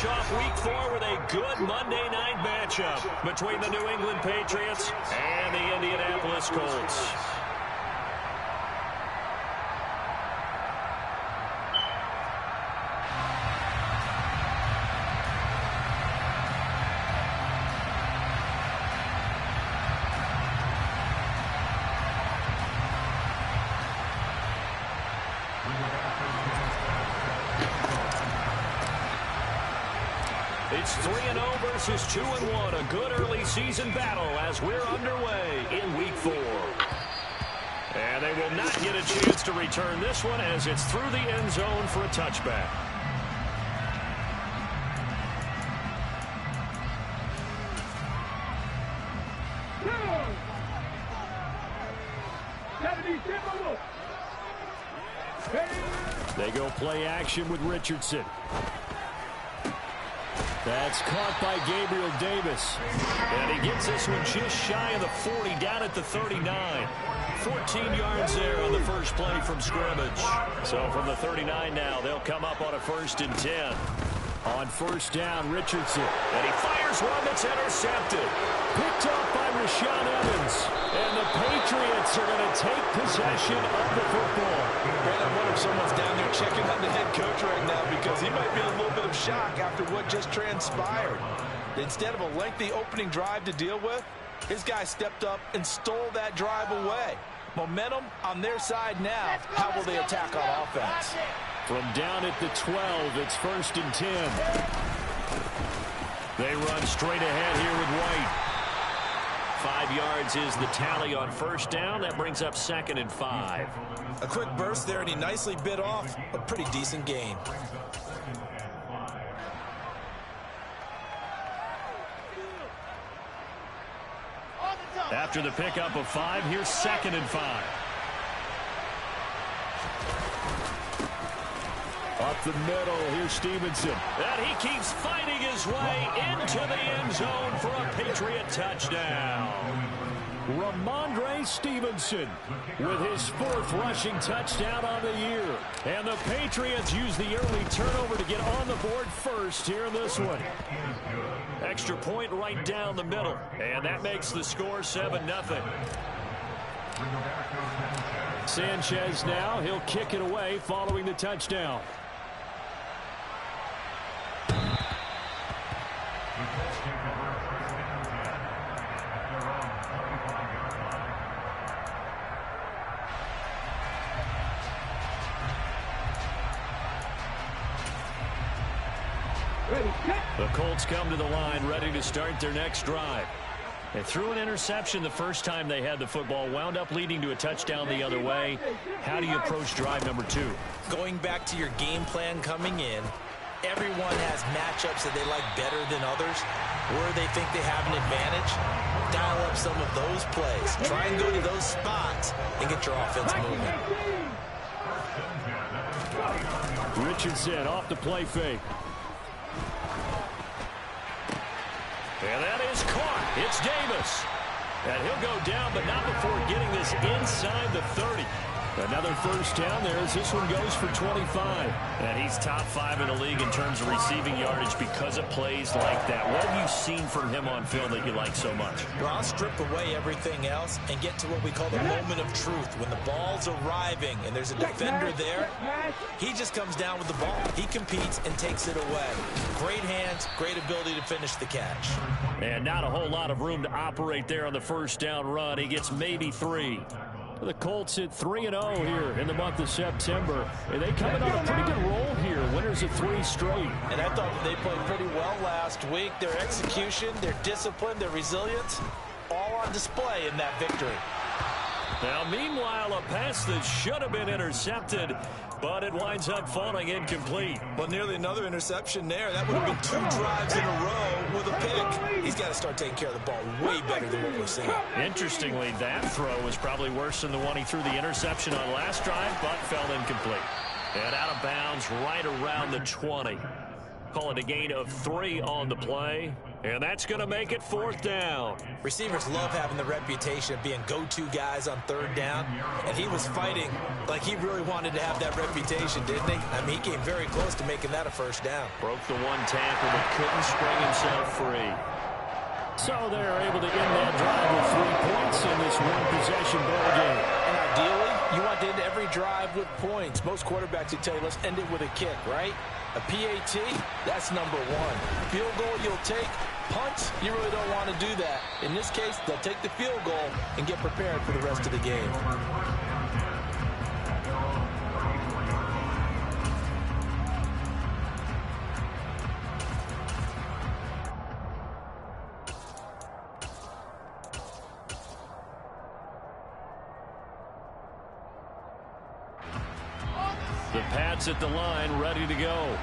finish off Week 4 with a good Monday night matchup between the New England Patriots and the Indianapolis Colts. It's 3-0 versus 2-1. A good early season battle as we're underway in Week 4. And they will not get a chance to return this one as it's through the end zone for a touchback. They go play action with Richardson. That's caught by Gabriel Davis. And he gets this one just shy of the 40, down at the 39. 14 yards there on the first play from scrimmage. So from the 39 now, they'll come up on a 1st and 10. On first down, Richardson. And he fires one that's intercepted. Picked off by Rashaan Evans. And the Patriots are going to take possession of the football. Man, I wonder if someone's down there checking on the head coach right now because he might be in a little bit of shock after what just transpired. Instead of a lengthy opening drive to deal with, his guy stepped up and stole that drive away. Momentum on their side now. How will they attack on offense? From down at the 12, it's 1st and 10. They run straight ahead here with White. 5 yards is the tally on first down. That brings up 2nd and 5. A quick burst there, and he nicely bit off a pretty decent gain. After the pickup of 5, here's 2nd and 5. Up the middle, here's Stevenson. And he keeps fighting his way into the end zone for a Patriot touchdown. Ramondre Stevenson with his 4th rushing touchdown on the year. And the Patriots use the early turnover to get on the board first here in this one. Extra point right down the middle. And that makes the score 7-0. Sanchez now, he'll kick it away following the touchdown. The Colts come to the line ready to start their next drive. They threw an interception the first time they had the football, wound up leading to a touchdown the other way. How do you approach drive number 2? Going back to your game plan coming in, everyone has matchups that they like better than others, where they think they have an advantage. Dial up some of those plays. Try and go to those spots and get your offense moving. Richardson off the play fake. And that is caught. It's Davis. And he'll go down, but not before getting this inside the 30. Another first down there as this one goes for 25. And he's top 5 in the league in terms of receiving yardage because of plays like that. What have you seen from him on film that you like so much? Well, I'll strip away everything else and get to what we call the moment of truth. When the ball's arriving and there's a defender there, he just comes down with the ball. He competes and takes it away. Great hands, great ability to finish the catch. And not a whole lot of room to operate there on the first down run. He gets maybe 3. The Colts hit 3-0 here in the month of September. And they come in on a pretty good roll here. Winners of 3 straight. And I thought they played pretty well last week. Their execution, their discipline, their resilience, all on display in that victory. Now, meanwhile, a pass that should have been intercepted, but it winds up falling incomplete. Well, nearly another interception there. That would have been 2 drives in a row with a pick. He's got to start taking care of the ball way better than what we're seeing. Interestingly, that throw was probably worse than the one he threw the interception on last drive, but fell incomplete. And out of bounds right around the 20. Call it a gain of 3 on the play. And that's going to make it 4th down. Receivers love having the reputation of being go-to guys on 3rd down. And he was fighting like he really wanted to have that reputation, didn't he? I mean, he came very close to making that a 1st down. Broke the 1 tackle, but couldn't spring himself free. So they're able to end that drive with 3 points in this one-possession ball game. And ideally, you want to end every drive with points. Most quarterbacks would tell you, let's end it with a kick, right? A PAT, that's number 1. Field goal you'll take. Punts, you really don't want to do that. In this case, they'll take the field goal and get prepared for the rest of the game. The Pats at the line, ready to go.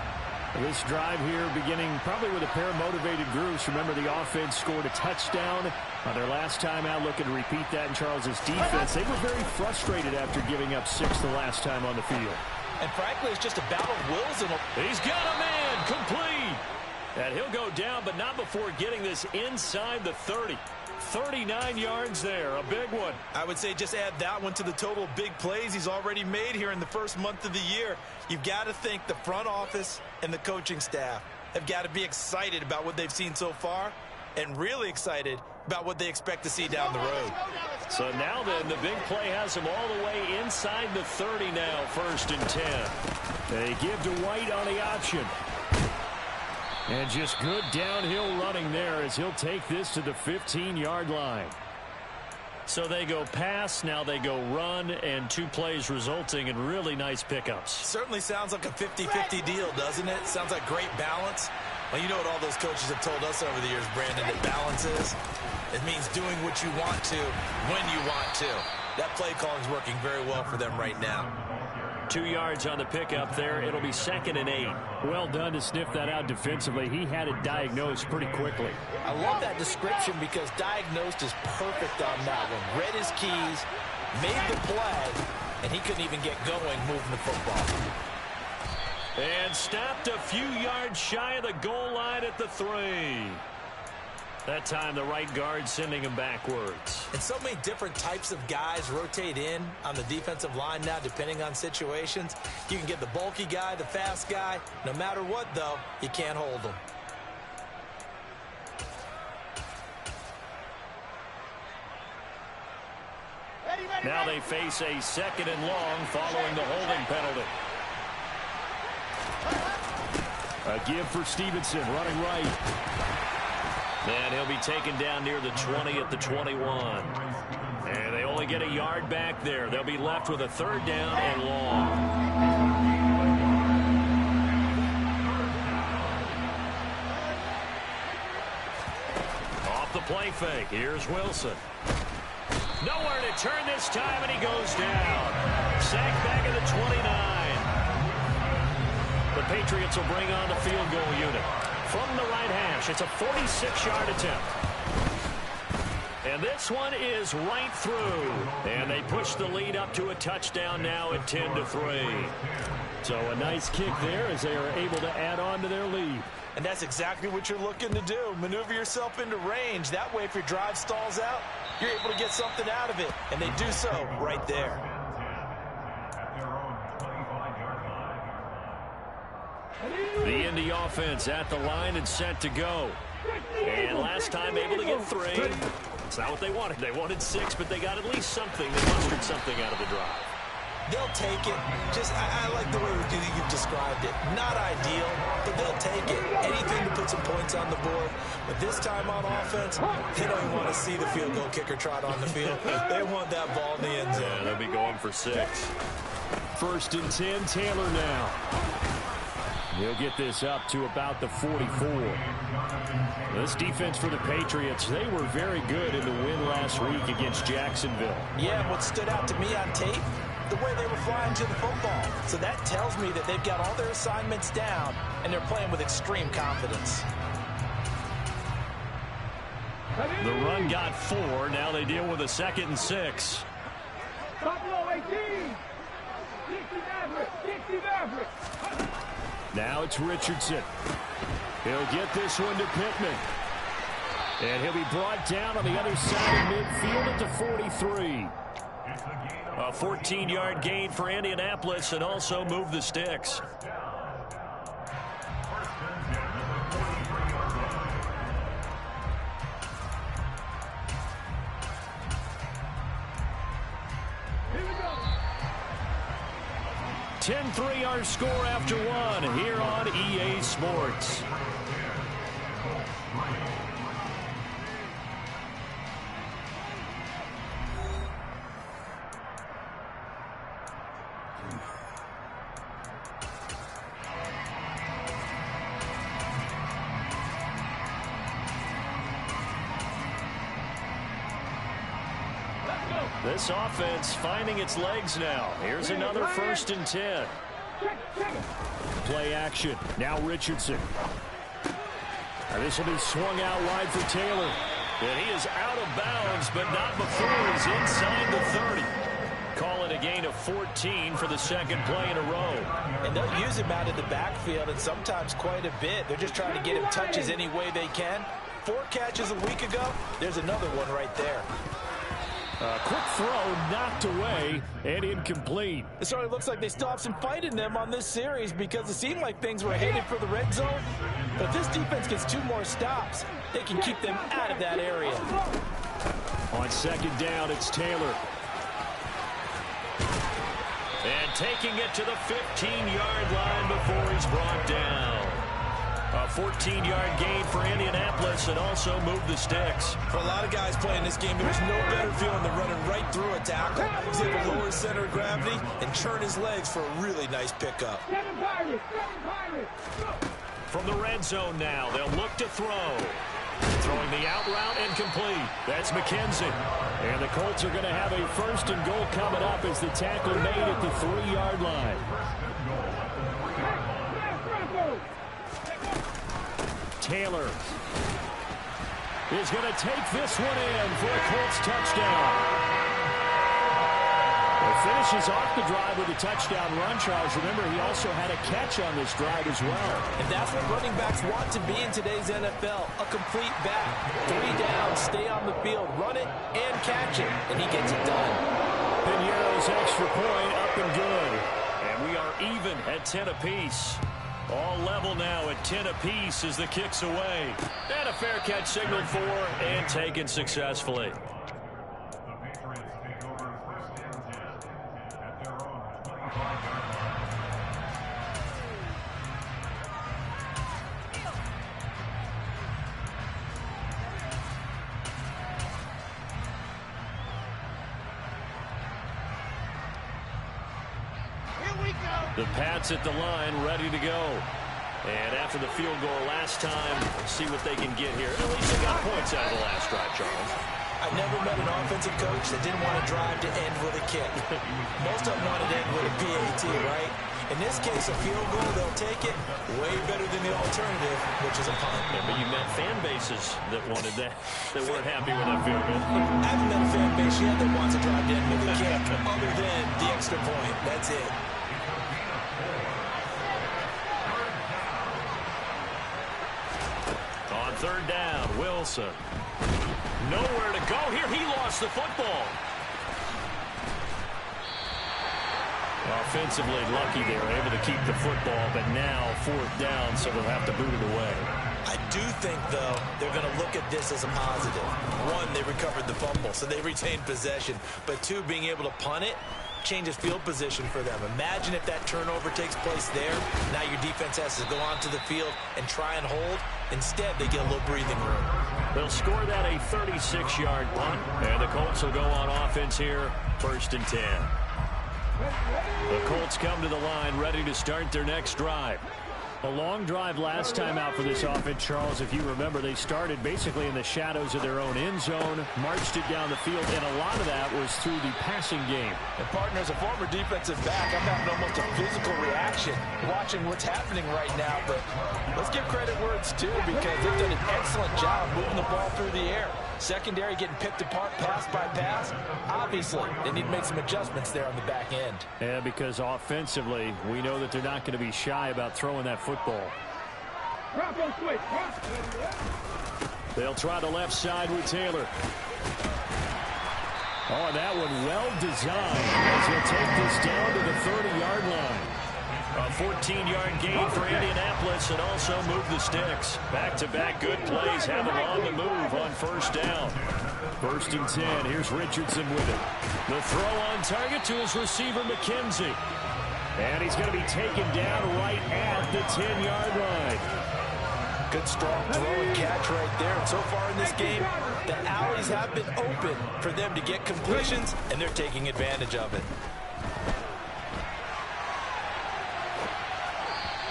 This drive here beginning probably with a pair of motivated groups. Remember, the offense scored a touchdown on their last time out, looking to repeat that in Charles's defense. They were very frustrated after giving up 6 the last time on the field. And frankly, it's just a battle of wills. He's got a man, complete. And he'll go down, but not before getting this inside the 30. 39 yards there, a big one. I would say just add that one to the total of big plays he's already made here in the first month of the year. You've got to think the front office and the coaching staff have got to be excited about what they've seen so far and really excited about what they expect to see down the road. So now then, the big play has him all the way inside the 30 now, 1st and 10. They give to White on the option. And just good downhill running there as he'll take this to the 15-yard line. So they go pass, now they go run, and 2 plays resulting in really nice pickups. Certainly sounds like a 50-50 deal, doesn't it? Sounds like great balance. Well, you know what all those coaches have told us over the years, Brandon, that balance is? It means doing what you want to when you want to. That play calling is working very well for them right now. 2 yards on the pickup there. It'll be 2nd and 8. Well done to sniff that out defensively. He had it diagnosed pretty quickly. I love that description because diagnosed is perfect on that one. Read his keys, made the play, and he couldn't even get going moving the football. And stopped a few yards shy of the goal line at the 3. That time the right guard sending him backwards. And so many different types of guys rotate in on the defensive line now depending on situations. You can get the bulky guy, the fast guy. No matter what, though, you can't hold them. Now they face a 2nd and long following the holding penalty. A give for Stevenson, running right. And he'll be taken down near the 20 at the 21. And they only get a yard back there. They'll be left with a 3rd down and long. Off the play fake. Here's Wilson. Nowhere to turn this time, and he goes down. Sacked back at the 29. The Patriots will bring on the field goal unit. From the right hash, it's a 46-yard attempt. And this one is right through. And they push the lead up to a touchdown now at 10-3. So a nice kick there as they are able to add on to their lead. And that's exactly what you're looking to do. Maneuver yourself into range. That way, if your drive stalls out, you're able to get something out of it. And they do so right there. The Indy offense at the line and set to go. And last time able to get 3. It's not what they wanted. They wanted 6, but they got at least something. They mustered something out of the drive. They'll take it. Just, I like the way you've described it. Not ideal, but they'll take it. Anything to put some points on the board. But this time on offense, they don't even want to see the field goal kicker trot on the field. They want that ball in the end zone. Yeah, they'll be going for 6. 1st and 10, Taylor now. He'll get this up to about the 44. This defense for the Patriots, they were very good in the win last week against Jacksonville. Yeah, what stood out to me on tape, the way they were flying to the football. So that tells me that they've got all their assignments down, and they're playing with extreme confidence. The run got 4. Now they deal with a 2nd and 6. Now it's Richardson. He'll get this one to Pittman. And he'll be brought down on the other side of midfield at the 43. A 14-yard gain for Indianapolis and also move the sticks. Here we go. 10-3 our score after one here on EA Sports. This offense finding its legs now. Here's another 1st and 10. Play action. Now Richardson. And this will be swung out wide for Taylor. And he is out of bounds, but not before he's inside the 30. Call it a gain of 14 for the second play in a row. And they'll use him out of the backfield, and sometimes quite a bit. They're just trying to get him touches any way they can. 4 catches a week ago. There's another one right there. A quick throw knocked away and incomplete. It sort of looks like they still have some fight in them on this series because it seemed like things were headed for the red zone. But if this defense gets 2 more stops, they can keep them out of that area. On second down, it's Taylor. And taking it to the 15-yard line before he's brought down. A 14-yard gain for Indianapolis and also move the sticks. For a lot of guys playing this game, there's no better feeling than running right through a tackle. He's able to lower his center of gravity and churn his legs for a really nice pickup. From the red zone now, they'll look to throw. Throwing the out route incomplete. That's McKenzie. And the Colts are going to have a 1st and goal coming up as the tackle made at the 3-yard line. Taylor is going to take this one in for a Colts touchdown. He finishes off the drive with a touchdown run, Charles. Remember, he also had a catch on this drive as well. And that's what running backs want to be in today's NFL, a complete back. 3 down, stay on the field, run it, and catch it. And he gets it done. Piñeiro's extra point up and good. And we are even at 10 apiece. All level now at 10 apiece as the kick's away. And a fair catch signaled for and taken successfully. The Pats at the line, ready to go. And after the field goal last time, see what they can get here. At least they got points out of the last drive, Charles. I've never met an offensive coach that didn't want to drive to end with a kick. Most of them wanted to end with a PAT, right? In this case, a field goal, they'll take it way better than the alternative, which is a punt. Yeah, but you met fan bases that wanted that, that weren't happy with that field goal. I haven't met a fan base yet that wants to drive to end with a kick, other than the extra point. That's it. On 3rd down, Wilson. Nowhere to go here. He lost the football. Offensively lucky they were able to keep the football, but now 4th down, so they'll have to boot it away. I do think, though, they're going to look at this as a positive. 1, they recovered the fumble, so they retained possession. But 2, being able to punt it changes field position for them. Imagine if that turnover takes place there. Now your defense has to go onto the field and try and hold. Instead, they get a little breathing room. They'll score that a 36-yard punt. And the Colts will go on offense here, 1st and 10. The Colts come to the line ready to start their next drive. A long drive last time out for this offense, Charles. If you remember, they started basically in the shadows of their own end zone, marched it down the field, and a lot of that was through the passing game. And partner, as a former defensive back, I'm having almost a physical reaction watching what's happening right now. But let's give credit where it's due, because they've done an excellent job moving the ball through the air. Secondary getting picked apart pass by pass. Obviously, they need to make some adjustments there on the back end. Yeah, because offensively, we know that they're not going to be shy about throwing that football. They'll try the left side with Taylor. Oh, that one well designed as he'll take this down to the 30-yard line. A 14-yard gain for Indianapolis and also move the sticks. Back-to-back good plays have him on the move on first down. First and 10. Here's Richardson with it. The throw on target to his receiver, McKenzie. And he's going to be taken down right at the 10-yard line. Good strong throw and catch right there. And so far in this game, the alleys have been open for them to get completions, and they're taking advantage of it.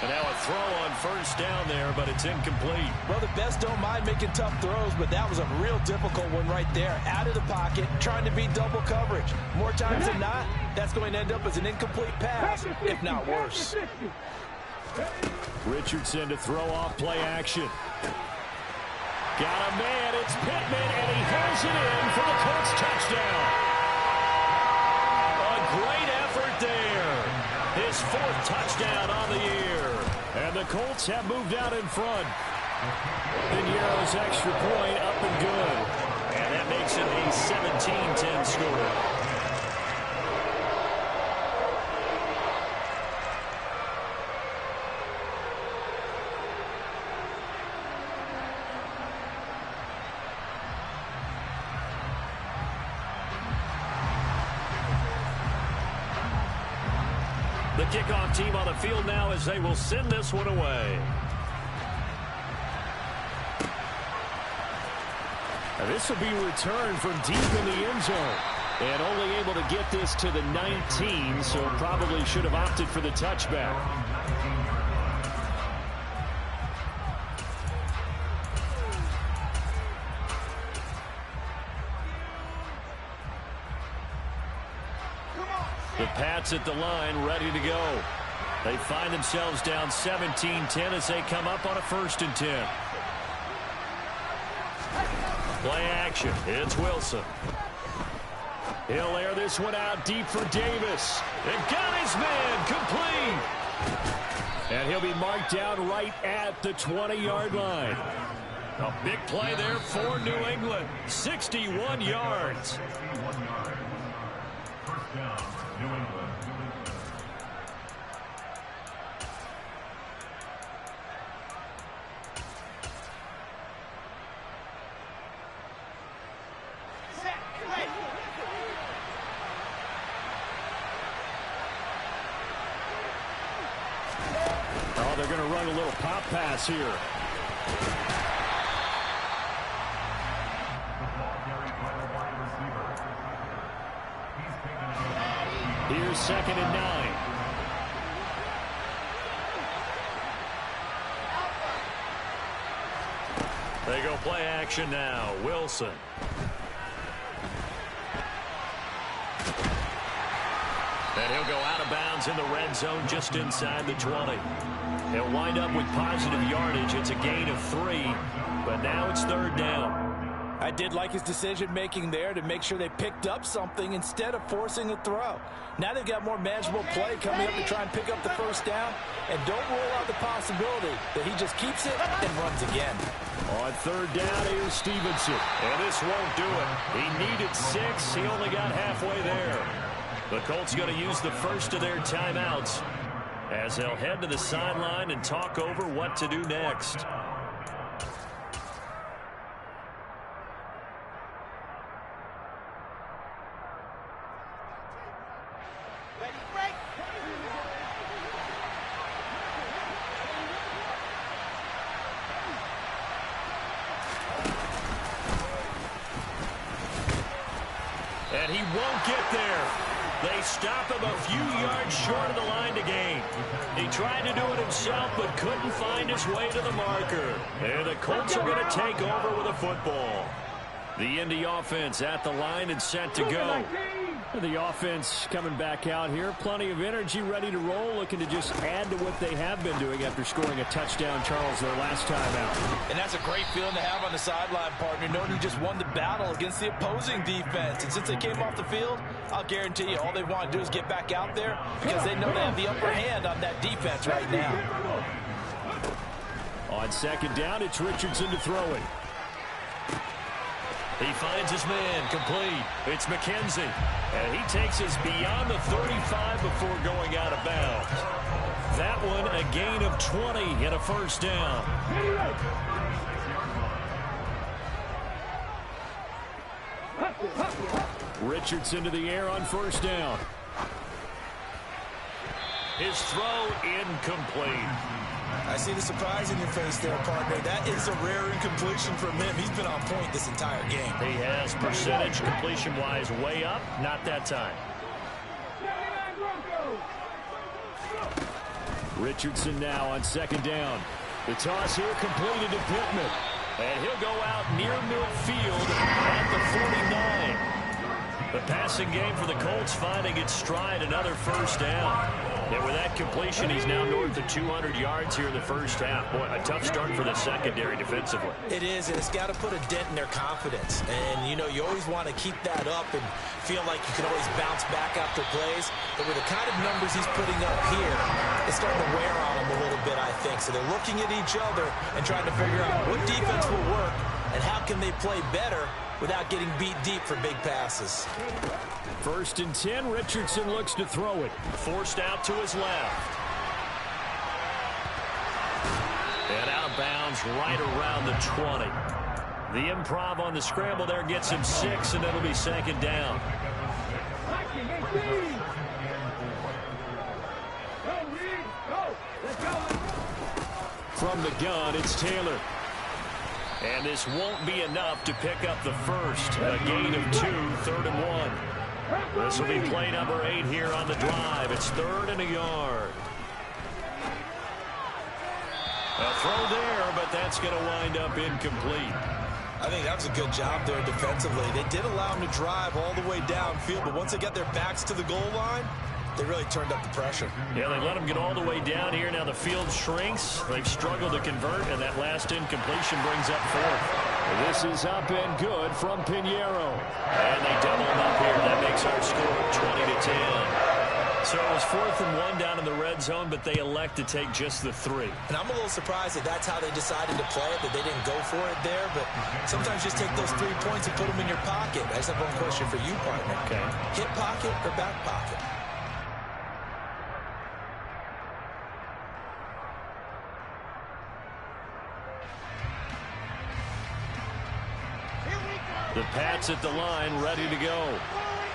And now a throw on first down there, but it's incomplete. Well, the best don't mind making tough throws, but that was a real difficult one right there. Out of the pocket, trying to beat double coverage. More times than not, that's going to end up as an incomplete pass, if not worse. Richardson to throw off play action. Got a man, it's Pittman, and he hauls it in for the Colts touchdown. A great effort there. His fourth touchdown on the year. And the Colts have moved out in front. Pinero's extra point up and good. And that makes it a 17-10 score. The kickoff team on the field now as they will send this one away. This will be returned from deep in the end zone. And only able to get this to the 19, so probably should have opted for the touchback. The Pats at the line, ready to go. They find themselves down 17-10 as they come up on a 1st and 10. Play action. It's Wilson. He'll air this one out deep for Davis. And got his man complete. And he'll be marked down right at the 20-yard line. A big play there for New England. 61 yards. First down, New England. Oh, they're going to run a little pop pass here. Here's 2nd and 9. They go play action now. Wilson. And he'll go out of bounds in the red zone just inside the 20. He'll wind up with positive yardage. It's a gain of 3, but now it's 3rd down. I did like his decision-making there to make sure they picked up something instead of forcing a throw. Now they've got more manageable play coming up to try and pick up the 1st down. And don't rule out the possibility that he just keeps it and runs again. On 3rd down, here's Stevenson. And this won't do it. He needed 6. He only got halfway there. The Colts going to use the first of their timeouts as they'll head to the sideline and talk over what to do next. And he won't get there. They stop him a few yards short of the line to gain. He tried to do it himself, but couldn't find his way to the marker. And the Colts are going to take over with a football. The Indy offense at the line and set to go. The offense coming back out here. Plenty of energy, ready to roll, looking to just add to what they have been doing after scoring a touchdown, Charles, their last time out. And that's a great feeling to have on the sideline, partner, knowing you just won the battle against the opposing defense. And since they came off the field, I'll guarantee you all they want to do is get back out there because they know they have the upper hand on that defense right now. On second down, it's Richardson to throw it. He finds his man, complete. It's McKenzie. And he takes us beyond the 35 before going out of bounds. That one, a gain of 20 and a first down. Richardson to the air on first down. His throw incomplete. I see the surprise in your face there, partner. That is a rare incompletion from him. He's been on point this entire game. He has percentage completion-wise way up. Not that time. Richardson now on second down. The toss here completed to Pittman. And he'll go out near midfield at the 49. The passing game for the Colts finding its stride, another first down. And with that completion, he's now north of 200 yards here in the first half. Boy, a tough start for the secondary defensively. It is, and it's got to put a dent in their confidence. And, you know, you always want to keep that up and feel like you can always bounce back after plays. But with the kind of numbers he's putting up here, it's starting to wear on them a little bit, I think. So they're looking at each other and trying to figure out what defense will work and how can they play better without getting beat deep for big passes. First and 10, Richardson looks to throw it. Forced out to his left. And out of bounds right around the 20. The improv on the scramble there gets him 6, and it'll be second down. From the gun, it's Taylor. And this won't be enough to pick up the first. A gain of 2, 3rd and 1. This will be play number 8 here on the drive. It's 3rd and a yard. A throw there, but that's going to wind up incomplete. I think that was a good job there defensively. They did allow them to drive all the way downfield, but once they got their backs to the goal line, they really turned up the pressure. Yeah, they let them get all the way down here. Now the field shrinks. They've struggled to convert, and that last incompletion brings up 4th. This is up and good from Pinheiro. And they double him up here. That makes our score 20-10. So it was 4th and 1 down in the red zone, but they elect to take just the 3. And I'm a little surprised that that's how they decided to play it, that they didn't go for it there. But sometimes just take those 3 points and put them in your pocket. I just have one question for you, partner. Okay. Hip pocket or back pocket? The Pats at the line, ready to go.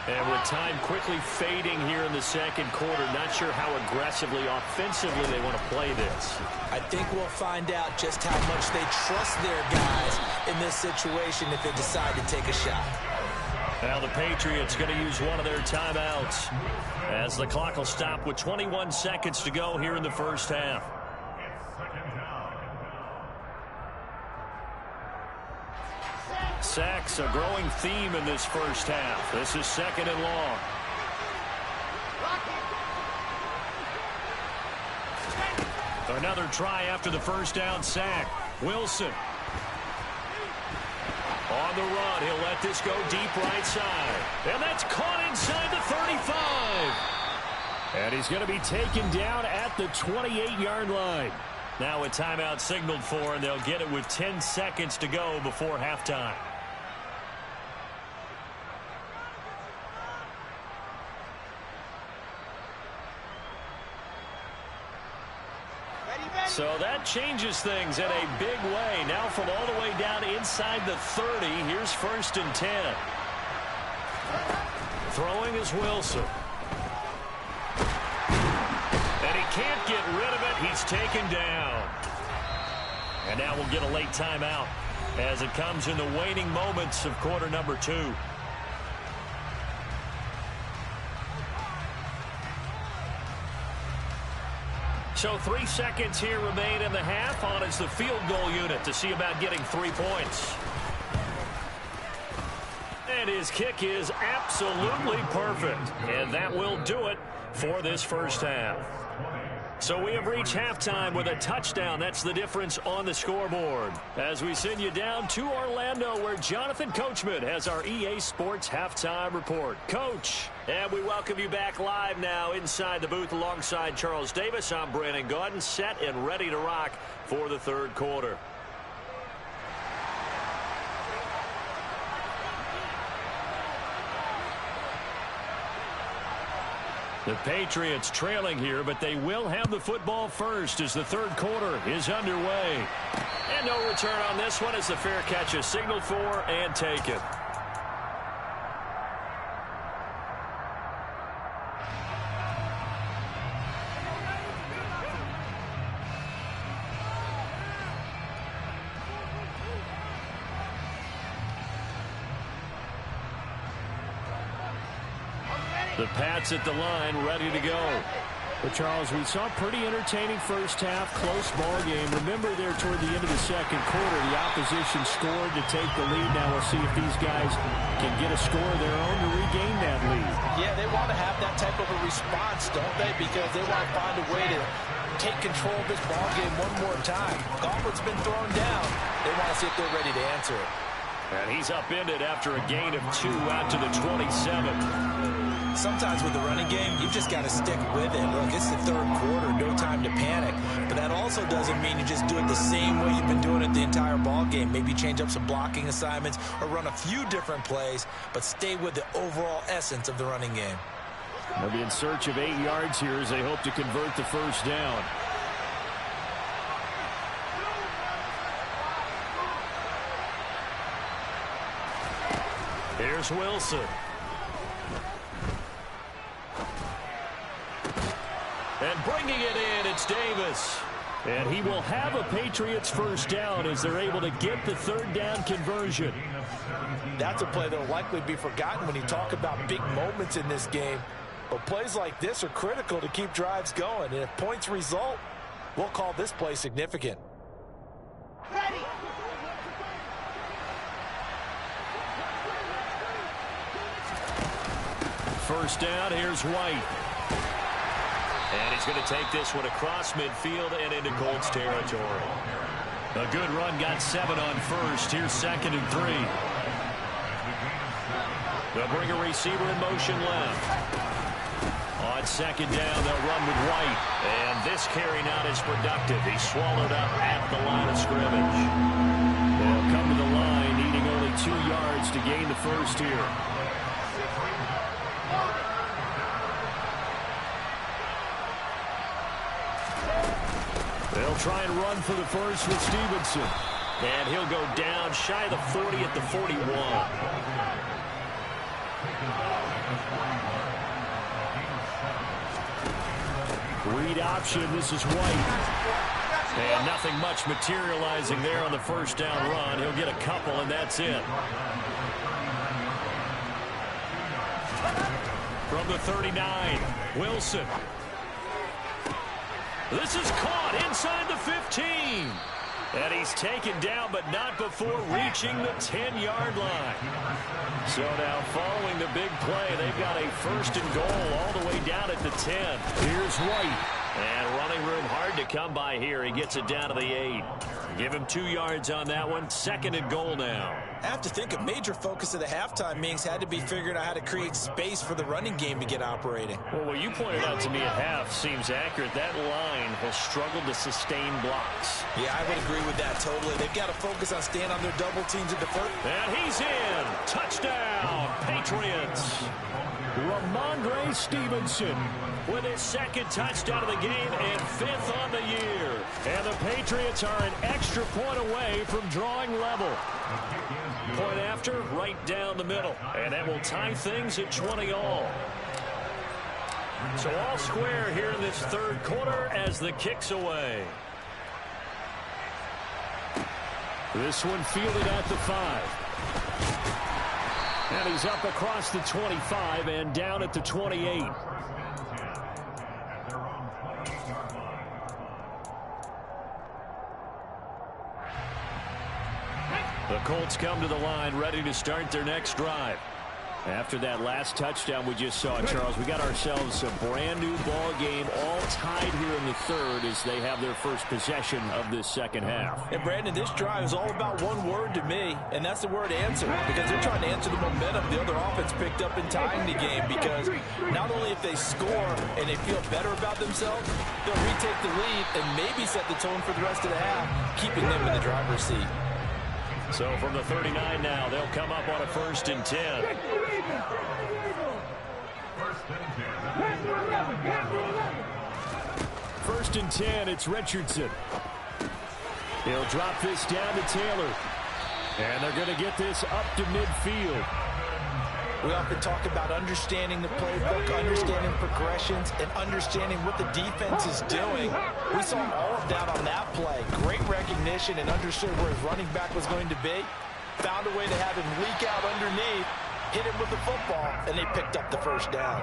And with time quickly fading here in the second quarter, not sure how aggressively, offensively they want to play this. I think we'll find out just how much they trust their guys in this situation if they decide to take a shot. Now the Patriots going to use one of their timeouts as the clock will stop with 21 seconds to go here in the first half. Sacks, a growing theme in this first half. This is 2nd and long. Another try after the first down sack. Wilson. On the run, he'll let this go deep right side. And that's caught inside the 35. And he's going to be taken down at the 28-yard line. Now a timeout signaled for, and they'll get it with 10 seconds to go before halftime. So that changes things in a big way. Now from all the way down inside the 30, here's 1st and 10. Throwing is Wilson. And he can't get rid of it. He's taken down. And now we'll get a late timeout as it comes in the waning moments of quarter number 2. So 3 seconds here remain in the half. On is the field goal unit to see about getting 3 points. And his kick is absolutely perfect. And that will do it for this first half. So we have reached halftime with a touchdown. That's the difference on the scoreboard. As we send you down to Orlando, where Jonathan Coachman has our EA Sports halftime report. Coach, and we welcome you back live now inside the booth alongside Charles Davis. I'm Brandon Gaudin, set and ready to rock for the third quarter. The Patriots trailing here, but they will have the football first as the third quarter is underway. And no return on this one as the fair catch is signaled for and taken. The Pats at the line, ready to go. Well, Charles, we saw a pretty entertaining first half, close ball game. Remember there toward the end of the second quarter, the opposition scored to take the lead. Now we'll see if these guys can get a score of their own to regain that lead. Yeah, they want to have that type of a response, don't they? Because they want to find a way to take control of this ball game one more time. Gauntlet's been thrown down. They want to see if they're ready to answer it. And he's upended after a gain of 2 out to the 27. Sometimes with the running game, you've just got to stick with it. Look, it's the third quarter, no time to panic. But that also doesn't mean you just do it the same way you've been doing it the entire ball game. Maybe change up some blocking assignments or run a few different plays, but stay with the overall essence of the running game. They'll be in search of 8 yards here as they hope to convert the first down. Here's Wilson. And bringing it in, it's Davis. And he will have a Patriots first down as they're able to get the third down conversion. That's a play that will likely be forgotten when you talk about big moments in this game. But plays like this are critical to keep drives going. And if points result, we'll call this play significant. Ready. First down, here's White. And he's going to take this one across midfield and into Colts territory. A good run, got 7 on first. Here's 2nd and 3. They'll bring a receiver in motion left. On 2nd down, they'll run with White. And this carry not as productive. He's swallowed up at the line of scrimmage. They'll come to the line, needing only 2 yards to gain the first here. They'll try and run for the first with Stevenson. And he'll go down shy of the 40 at the 41. Read option, this is White. And nothing much materializing there on the first down run. He'll get a couple, and that's it. From the 39, Wilson. This is caught inside the 15. And he's taken down, but not before reaching the 10-yard line. So now following the big play, they've got a 1st and goal all the way down at the 10. Here's White. And running room hard to come by here. He gets it down to the 8. Give him 2 yards on that one. 2nd and goal now. I have to think a major focus of the halftime meetings had to be figuring out how to create space for the running game to get operating. Well, what you pointed out to me at half seems accurate. That line has struggled to sustain blocks. Yeah, I would agree with that totally. They've got to focus on staying on their double teams at the first. And he's in. Touchdown, Patriots. Ramondre Stevenson with his 2nd touchdown of the game and 5th on the year. And the Patriots are an extra point away from drawing level. Point after, right down the middle. And that will tie things at 20 all. So all square here in this third quarter as the kick's away. This one fielded at the 5. And he's up across the 25 and down at the 28. The Colts come to the line ready to start their next drive. After that last touchdown we just saw, Charles, we got ourselves a brand new ball game, all tied here in the third as they have their first possession of this second half. And Brandon, this drive is all about one word to me, and that's the word answer, because they're trying to answer the momentum the other offense picked up in tying the game, because not only if they score and they feel better about themselves, they'll retake the lead and maybe set the tone for the rest of the half, keeping them in the driver's seat. So from the 39 now, they'll come up on a 1st and 10. First and 10, it's Richardson. He'll drop this down to Taylor. And they're going to get this up to midfield. We often talk about understanding the playbook, understanding progressions, and understanding what the defense is doing. We saw all of that on that play. Great recognition and understood where his running back was going to be. Found a way to have him leak out underneath, hit him with the football, and they picked up the first down.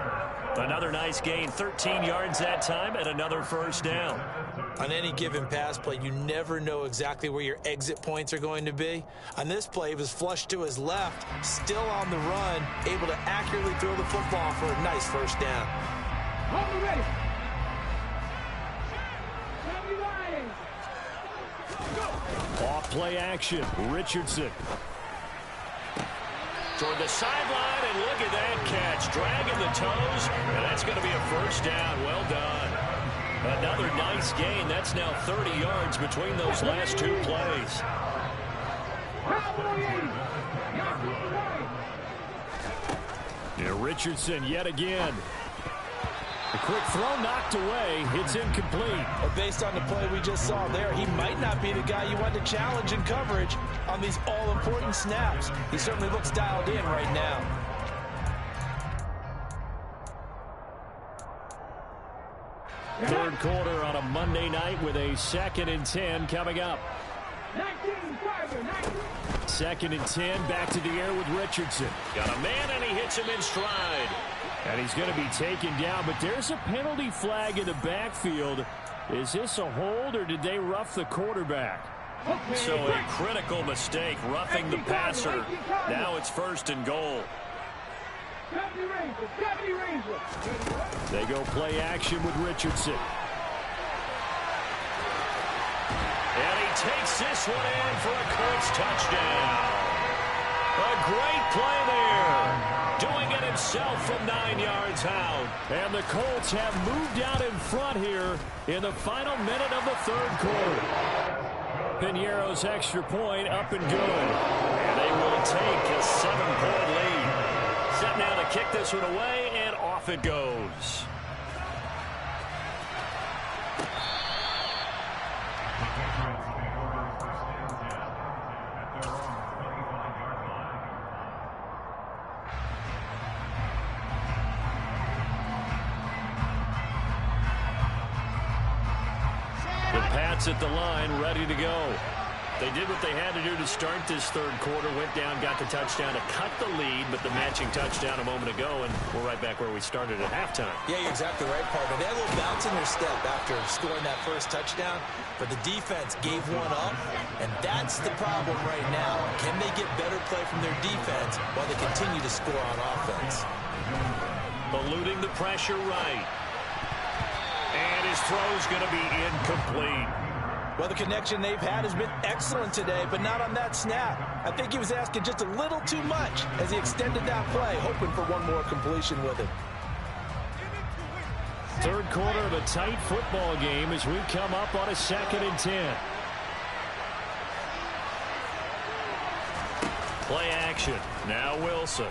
Another nice gain, 13 yards that time, and another first down. On any given pass play, you never know exactly where your exit points are going to be. On this play, he was flushed to his left, still on the run, able to accurately throw the football for a nice first down. Off play action, Richardson. Toward the sideline, and look at that catch. Dragging the toes, and that's going to be a first down. Well done. Another nice gain. That's now 30 yards between those last two plays. Yeah, Richardson yet again. A quick throw knocked away. It's incomplete. But based on the play we just saw there, he might not be the guy you want to challenge in coverage on these all-important snaps. He certainly looks dialed in right now. Third quarter on a Monday night with a 2nd and 10 coming up. 2nd and 10, back to the air with Richardson. Got a man, and he hits him in stride. And he's going to be taken down, but there's a penalty flag in the backfield. Is this a hold, or did they rough the quarterback? So a critical mistake, roughing the passer. Now it's 1st and goal. They go play action with Richardson. And he takes this one in for a Colts touchdown. A great play there. Doing it himself from 9 yards out. And the Colts have moved out in front here in the final minute of the third quarter. Piñeiro's extra point up and good. And they will take a 7-point lead. Set now to kick this one away, and off it goes. The Pats at the line, ready to go. They did what they had to do to start this third quarter. Went down, got the touchdown to cut the lead, but the matching touchdown a moment ago, and we're right back where we started at halftime. Yeah, you're exactly right, partner. They had a little bounce in their step after scoring that first touchdown, but the defense gave one up, and that's the problem right now. Can they get better play from their defense while they continue to score on offense? Eluding the pressure right. And his throw's going to be incomplete. Well, the connection they've had has been excellent today, but not on that snap. I think he was asking just a little too much as he extended that play, hoping for one more completion with it. Third quarter of a tight football game as we come up on a 2nd and 10. Play action. Now Wilson.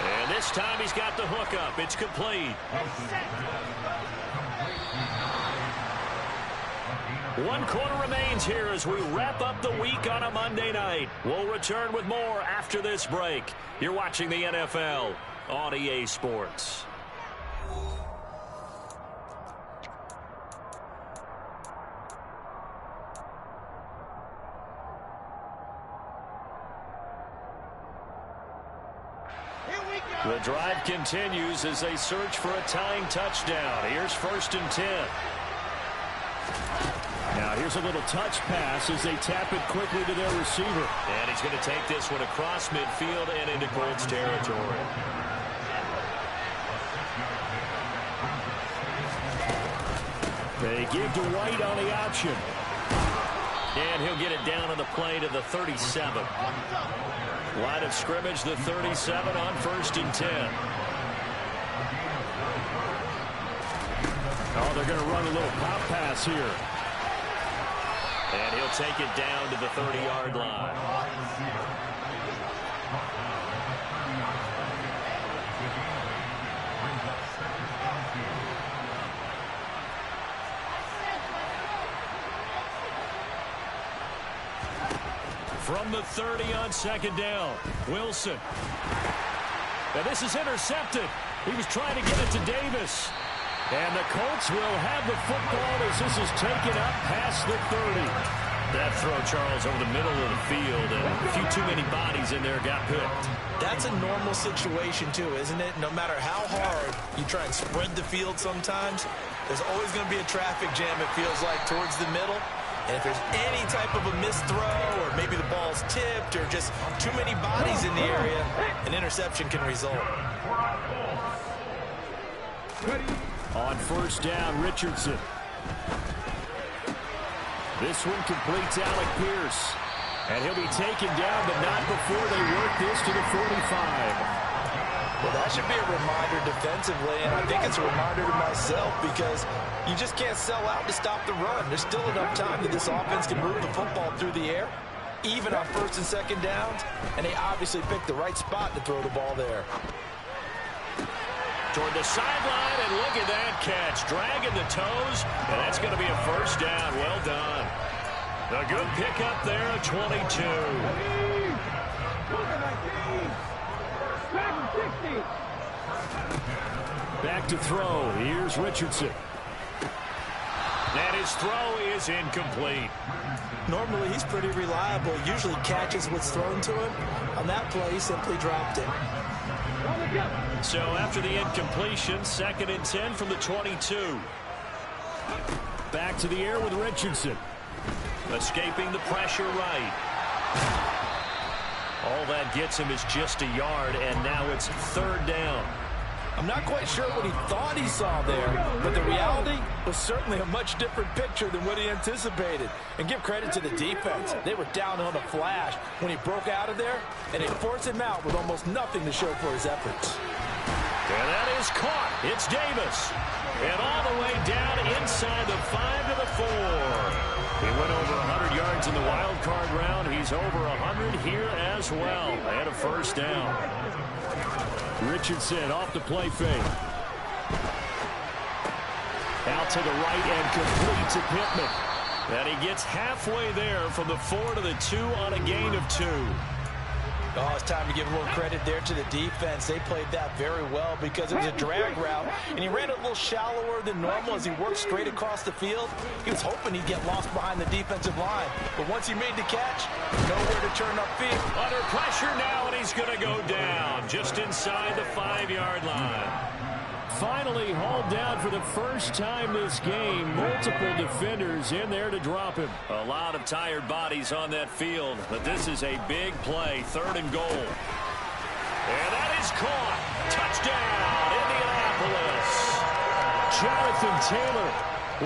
And this time he's got the hook up. It's complete. 1 quarter remains here as we wrap up the week on a Monday night. We'll return with more after this break. You're watching the NFL on EA Sports. The drive continues as they search for a tying touchdown. Here's 1st and 10. Now Here's a little touch pass as they tap it quickly to their receiver. And he's going to take this one across midfield and into Colts territory. They give to White on the option. And he'll get it down on the play to the 37. Line of scrimmage, the 37 on 1st and 10. Oh, they're going to run a little pop pass here. And he'll take it down to the 30-yard line. From the 30 on 2nd down, Wilson. And this is intercepted. He was trying to get it to Davis. And the Colts will have the football as this is taken up past the 30. That throw, Charles, over the middle of the field, and a few too many bodies in there got picked. That's a normal situation, too, isn't it? No matter how hard you try and spread the field sometimes, there's always going to be a traffic jam, it feels like, towards the middle. And if there's any type of a missed throw or maybe the ball's tipped or just too many bodies in the area, an interception can result. On 1st down, Richardson. This one completes Alec Pierce. And he'll be taken down, but not before they work this to the 45. Well, that should be a reminder defensively, and I think it's a reminder to myself because you just can't sell out to stop the run. There's still enough time that this offense can move the football through the air, even on 1st and 2nd downs, and they obviously picked the right spot to throw the ball there. Toward the sideline, and look at that catch. Dragging the toes, and that's going to be a 1st down. Well done. A good pickup there at 22. Back to throw. Here's Richardson. And his throw is incomplete. Normally, he's pretty reliable. Usually catches what's thrown to him. On that play, he simply dropped it. So after the incompletion, 2nd and 10 from the 22. Back to the air with Richardson. Escaping the pressure right. All that gets him is just a yard, and now it's 3rd down. I'm not quite sure what he thought he saw there, but the reality was certainly a much different picture than what he anticipated. And give credit to the defense. They were down on a flash when he broke out of there, and they forced him out with almost nothing to show for his efforts. And that is caught. It's Davis. And all the way down inside the 5 to the 4. He went over 100 yards in the wild card round. He's over 100 here as well. And a 1st down. Richardson off the play fake. Out to the right and complete to Pittman. And he gets halfway there from the 4 to the 2 on a gain of 2. Oh, it's time to give a little credit there to the defense. They played that very well because it was a drag route, and he ran a little shallower than normal as he worked straight across the field. He was hoping he'd get lost behind the defensive line, but once he made the catch, nowhere to turn upfield. Under pressure now, and he's going to go down just inside the 5-yard line. Finally hauled down for the first time this game. Multiple defenders in there to drop him. A lot of tired bodies on that field, but this is a big play. 3rd and goal. And that is caught. Touchdown, Indianapolis. Jonathan Taylor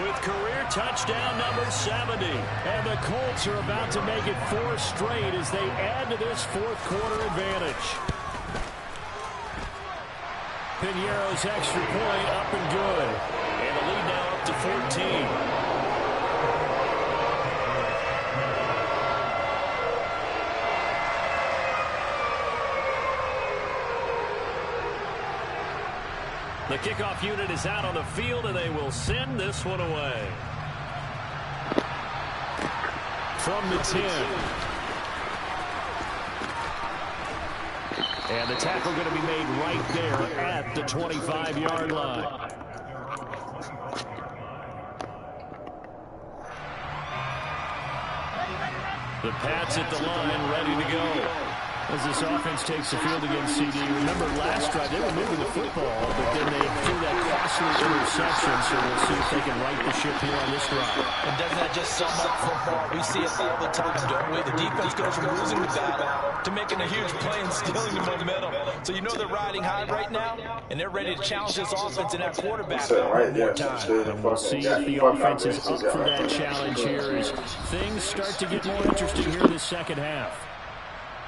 with career touchdown number 70. And the Colts are about to make it 4 straight as they add to this 4th quarter advantage. Piñeiro's extra point up and good. And the lead now up to 14. The kickoff unit is out on the field, and they will send this one away. From the 10. And the tackle going to be made right there at the 25-yard line. The Pats at the line, ready to go. As this offense takes the field against CD. Remember last drive, they were moving the football, but then they threw that costly interception, so we'll see if they can right the ship here on this drive. And doesn't that just sum up football? We see it all the time, don't we? The defense goes from losing the battle to making a huge play and stealing the momentum. So you know they're riding high right now, and they're ready to challenge this offense and that quarterback one more time. And we'll see if the offense is up for that challenge here as things start to get more interesting here in the second half.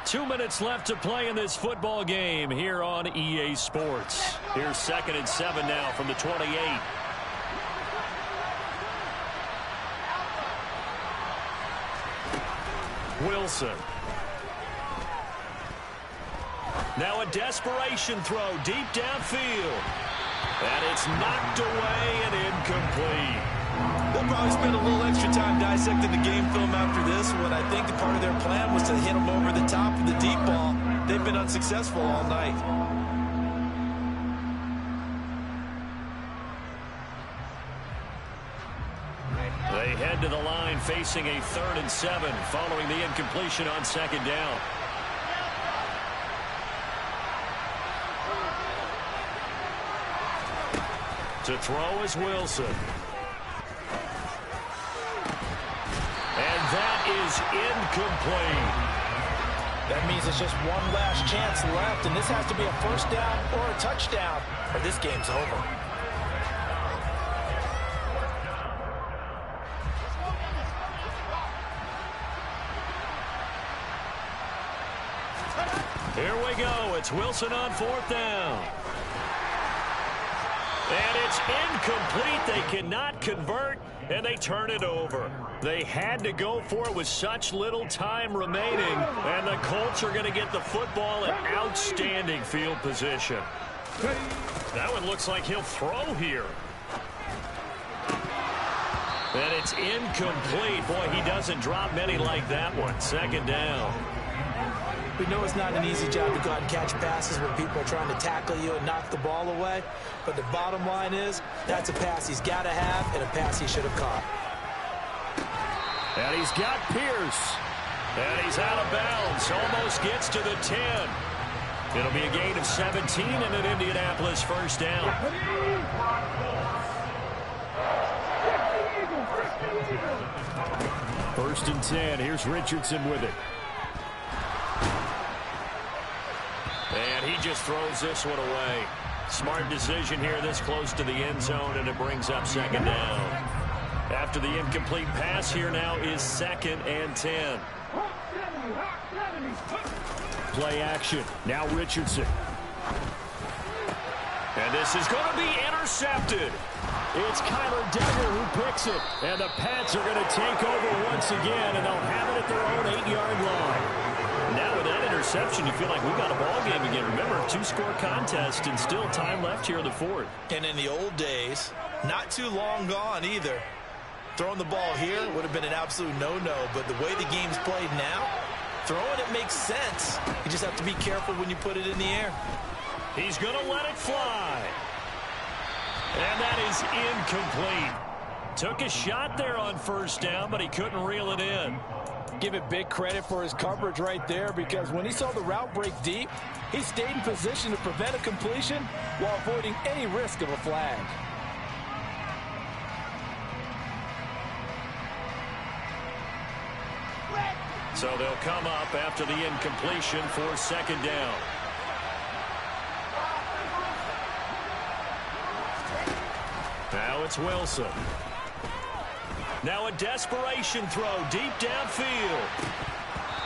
2 minutes left to play in this football game here on EA Sports. Here's 2nd and 7 now from the 28. Wilson. Now a desperation throw deep downfield. And it's knocked away and incomplete. They'll probably spend a little extra time dissecting the game film after this one. I think the part of their plan was to hit them over the top of the deep ball. They've been unsuccessful all night. They head to the line facing a 3rd and 7 following the incompletion on 2nd down. To throw is Wilson. And that is incomplete. That means it's just one last chance left, and this has to be a 1st down or a touchdown, or this game's over. Here we go. It's Wilson on 4th down. And it's incomplete. They cannot convert, and they turn it over. They had to go for it with such little time remaining, and the Colts are going to get the football in outstanding field position. That one looks like he'll throw here. And it's incomplete. Boy, he doesn't drop many like that one. 2nd down. We know it's not an easy job to go out and catch passes when people are trying to tackle you and knock the ball away. But the bottom line is, that's a pass he's got to have and a pass he should have caught. And he's got Pierce. And he's out of bounds. Almost gets to the 10. It'll be a gain of 17 and an Indianapolis 1st down. 1st and 10. Here's Richardson with it. And he just throws this one away. Smart decision here this close to the end zone, and it brings up 2nd down. After the incomplete pass, here now is 2nd and 10. Play action. Now Richardson. And this is going to be intercepted. It's Kyler Duggar who picks it. And the Pats are going to take over once again, and they'll have it at their own 8-yard line. Now with that interception, you feel like we've got a ball game again. Remember, 2-score contest and still time left here in the 4th. And in the old days, not too long gone either. Throwing the ball here would have been an absolute no-no, but the way the game's played now, throwing it makes sense. You just have to be careful when you put it in the air. He's going to let it fly. And that is incomplete. Took a shot there on 1st down, but he couldn't reel it in. Give it big credit for his coverage right there, because when he saw the route break deep, he stayed in position to prevent a completion while avoiding any risk of a flag. So they'll come up after the incompletion for 2nd down. Now it's Wilson. Now a desperation throw deep downfield.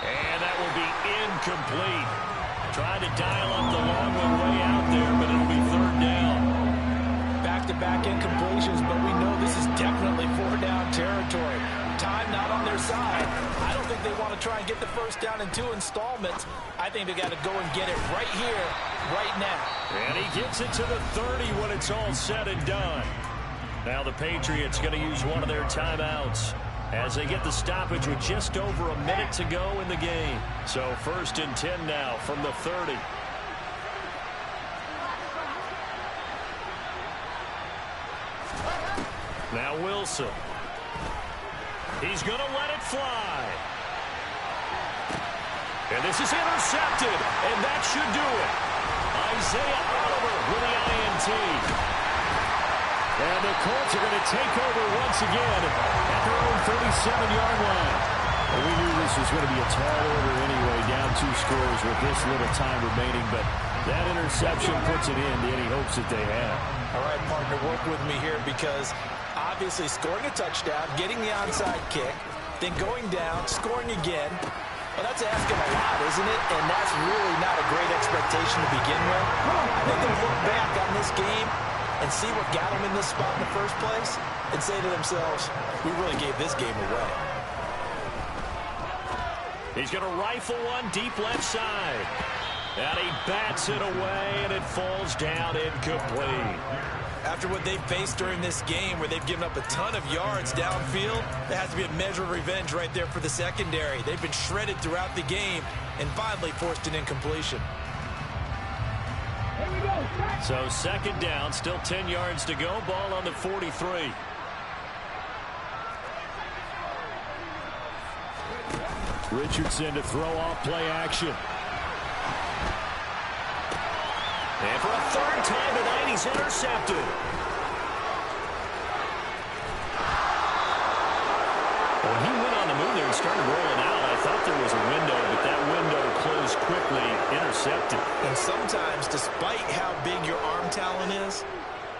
And that will be incomplete. Trying to dial up the long way out there, but it'll be 3rd down. Back-to-back incompletions, but we know this is definitely 4th-down territory. Time not on their side. I don't think they want to try and get the 1st down in 2 installments. I think they got to go and get it right here, right now. And he gets it to the 30 when it's all said and done. Now the Patriots going to use one of their timeouts as they get the stoppage with just over a minute to go in the game. So 1st and 10 now from the 30. Now Wilson. He's going to let it fly. And this is intercepted, and that should do it. Isaiah Oliver with the INT. And the Colts are going to take over once again at their own 37-yard line. Well, we knew this was going to be a tall order anyway, down 2 scores with this little time remaining, but that interception puts an end to any hopes that they have. All right, partner, work with me here because obviously scoring a touchdown, getting the onside kick, then going down, scoring again. Well, that's asking a lot, isn't it? And that's really not a great expectation to begin with. I think they'll look back on this game and see what got them in this spot in the first place and say to themselves, we really gave this game away. He's going to rifle one deep left side. And he bats it away, and it falls down incomplete. After what they've faced during this game where they've given up a ton of yards downfield, there has to be a measure of revenge right there for the secondary. They've been shredded throughout the game and finally forced an incompletion. So second down, still 10 yards to go. Ball on the 43. Richardson to throw off play action. And for a third time tonight, he's intercepted. When he went on the move there and started rolling out, I thought there was a window, but that window closed quickly, intercepted. And sometimes, despite how big your arm talent is,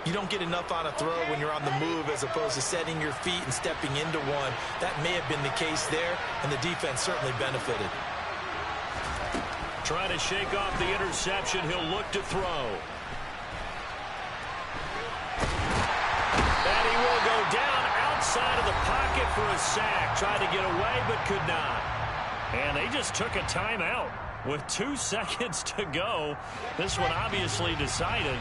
you don't get enough on a throw when you're on the move as opposed to setting your feet and stepping into one. That may have been the case there, and the defense certainly benefited. Trying to shake off the interception. He'll look to throw. And he will go down outside of the pocket for a sack. Tried to get away, but could not. And they just took a timeout with 2 seconds to go. This one obviously decided.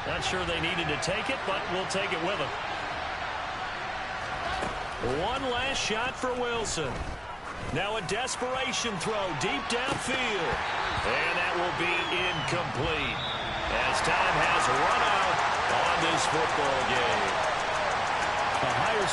Not sure they needed to take it, but we'll take it with them. One last shot for Wilson. Now a desperation throw deep downfield. And that will be incomplete as time has run out on this football game. A higher